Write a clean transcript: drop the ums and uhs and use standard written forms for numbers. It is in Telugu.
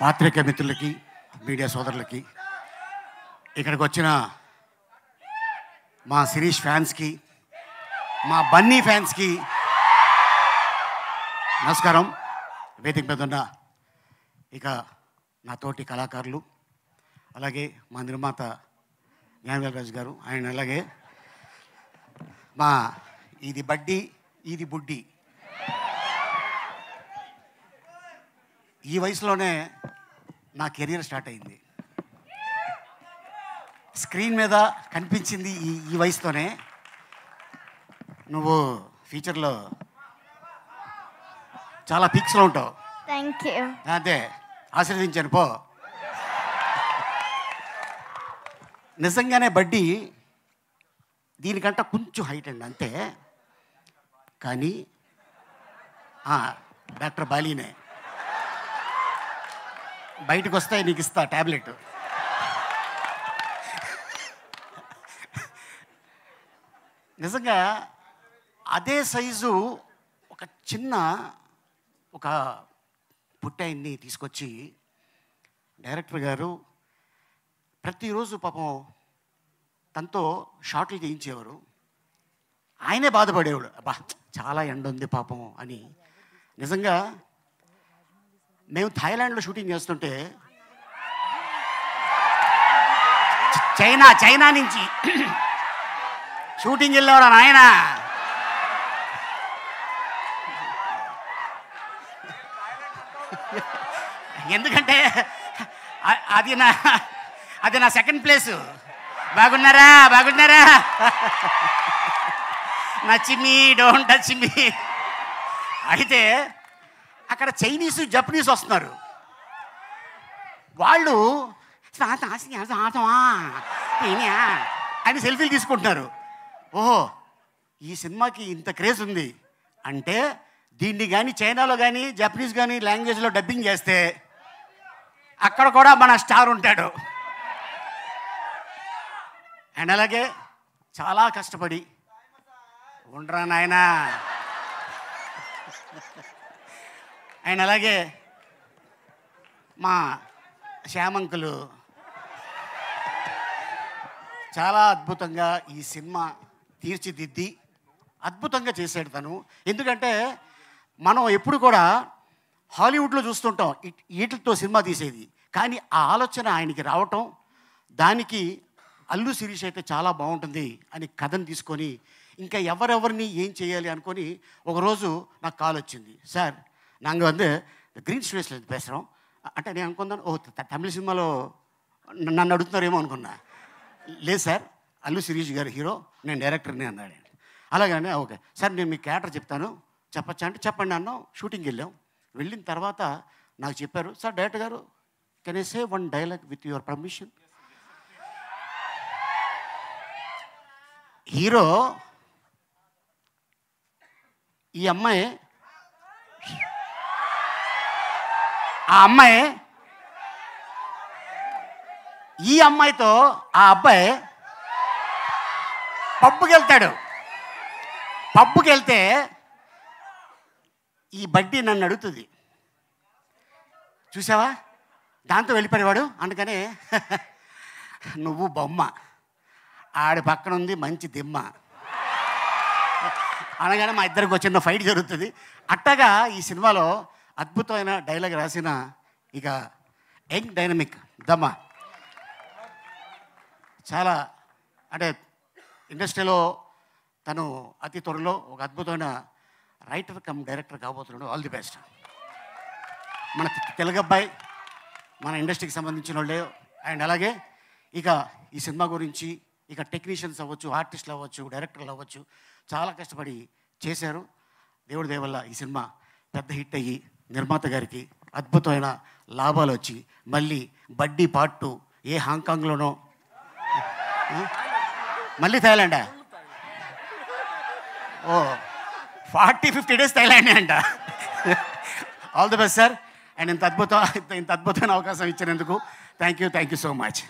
పాత్రిక మిత్రులకి, మీడియా సోదరులకి, ఇక్కడికి వచ్చిన మా శిరీష్ ఫ్యాన్స్కి, మా బన్నీ ఫ్యాన్స్కి నమస్కారం. వేదిక మీద ఉన్న ఇక నా తోటి కళాకారులు, అలాగే మా నిర్మాత జ్ఞానవేల్ గారు, ఆయన అలాగే మా ఇది బడ్డీ ఇది బుడ్డి, ఈ వయసులోనే నా కెరీర్ స్టార్ట్ అయింది. స్క్రీన్ మీద కనిపించింది ఈ వయసుతోనే. నువ్వు ఫ్యూచర్లో చాలా పిక్స్లో ఉంటావు. Thank you. అదే ఆశీర్వదించాను పో. నిజంగానే బడ్డీ దీనికంట కొంచెం హైట్ అండి అంతే, కానీ డాక్టర్ బాలీనే బయటకు వస్తాయి, నీకు ఇస్తా ట్యాబ్లెట్. నిజంగా అదే సైజు ఒక చిన్న ఒక పుట్టాయిని తీసుకొచ్చి డైరెక్టర్ గారు ప్రతిరోజు పాపం తనతో షార్ట్లు చేయించేవారు. ఆయనే బాధపడేవాడు, అబ్బా చాలా ఎండ ఉంది పాపం అని. నిజంగా మేము థాయిలాండ్లో షూటింగ్ చేస్తుంటే చైనా నుంచి షూటింగ్ వెళ్ళేవాడు ఆయన. ఎందుకంటే అది నా సెకండ్ ప్లేసు. బాగున్నారా నచ్చిమి డోంట్ టచ్ మీ. అయితే అక్కడ చైనీసు జపనీస్ వస్తున్నారు. వాళ్ళు అని సెల్ఫీలు తీసుకుంటున్నారు. ఓహో, ఈ సినిమాకి ఇంత క్రేజ్ ఉంది అంటే దీన్ని కానీ చైనాలో కానీ జపనీస్ కానీ లాంగ్వేజ్లో డబ్బింగ్ చేస్తే అక్కడ కూడా మన స్టార్ ఉంటాడు. అండ్ అలాగే చాలా కష్టపడి ఉండరా నాయనా. అండ్ అలాగే మా శ్యామంకులు చాలా అద్భుతంగా ఈ సినిమా తీర్చిదిద్ది అద్భుతంగా చేసాడు తను. ఎందుకంటే మనం ఎప్పుడు కూడా హాలీవుడ్లో చూస్తుంటాం వీటితో సినిమా తీసేది, కానీ ఆ ఆలోచన ఆయనకి రావటం, దానికి అల్లు శిరీష్ అయితే చాలా బాగుంటుంది అని కథను తీసుకొని ఇంకా ఎవరెవరిని ఏం చేయాలి అనుకొని ఒకరోజు నాకు కాల్ వచ్చింది. సార్ நாங்கள் வந்து గ్రీన్ స్టూడియోస్లో பேசுகிறோம் అంటే నేను అనుకున్నాను, తమిళ సినిమాలో నన్ను అడుగుతున్నారేమో అనుకున్నా. లేదు సార్, అల్లు శిరీష్ గారు హీరో, నేను డైరెక్టర్ని అన్నాడు. అలాగే ఓకే సార్, నేను మీ క్యారెక్టర్ చెప్తాను, చెప్పచ్చా అంటే చెప్పండి అన్నాం. షూటింగ్కి వెళ్ళిన తర్వాత నాకు చెప్పారు, సార్ డైరెక్టర్ గారు can I say one dialogue with your permission. Hero ఈ అమ్మాయి, ఆ అమ్మాయి ఈ అమ్మాయితో ఆ అబ్బాయి పబ్బుకి వెళ్తాడు. పబ్బుకి వెళ్తే ఈ బడ్డీ నన్ను అడుగుతుంది, చూసావా దాంతో వెళ్ళిపోయేవాడు. అందుకనే నువ్వు బొమ్మ, ఆడి పక్కన ఉంది మంచి దిమ్మ అనగానే మా ఇద్దరికి చిన్న ఫైట్ జరుగుతుంది. అట్టగా ఈ సినిమాలో అద్భుతమైన డైలాగ్ రాసిన ఇక యంగ్ డైనమిక్ దమ్మ, చాలా అంటే ఇండస్ట్రీలో తను అతి త్వరలో ఒక అద్భుతమైన రైటర్ కమ్ డైరెక్టర్ కాబోతున్నాడు. All the best. మన తెలుగు అబ్బాయి, మన ఇండస్ట్రీకి సంబంధించిన వాళ్ళే. అండ్ అలాగే ఇక ఈ సినిమా గురించి ఇక టెక్నీషియన్స్ అవ్వచ్చు, ఆర్టిస్టులు అవ్వచ్చు, డైరెక్టర్లు అవ్వచ్చు, చాలా కష్టపడి చేశారు. దేవుడి దయ వల్ల ఈ సినిమా పెద్ద హిట్ అయ్యి నిర్మాత గారికి అద్భుతమైన లాభాలు వచ్చి మళ్ళీ బడ్డీ పార్ట్ 2 ఏ హాంకాంగ్లోనో, మళ్ళీ థాయిలాండా, 40-50 days థాయిలాండే అంట. All the best sir. And ఇంత అద్భుతమైన అవకాశం ఇచ్చినందుకు థ్యాంక్ యూ సో మచ్.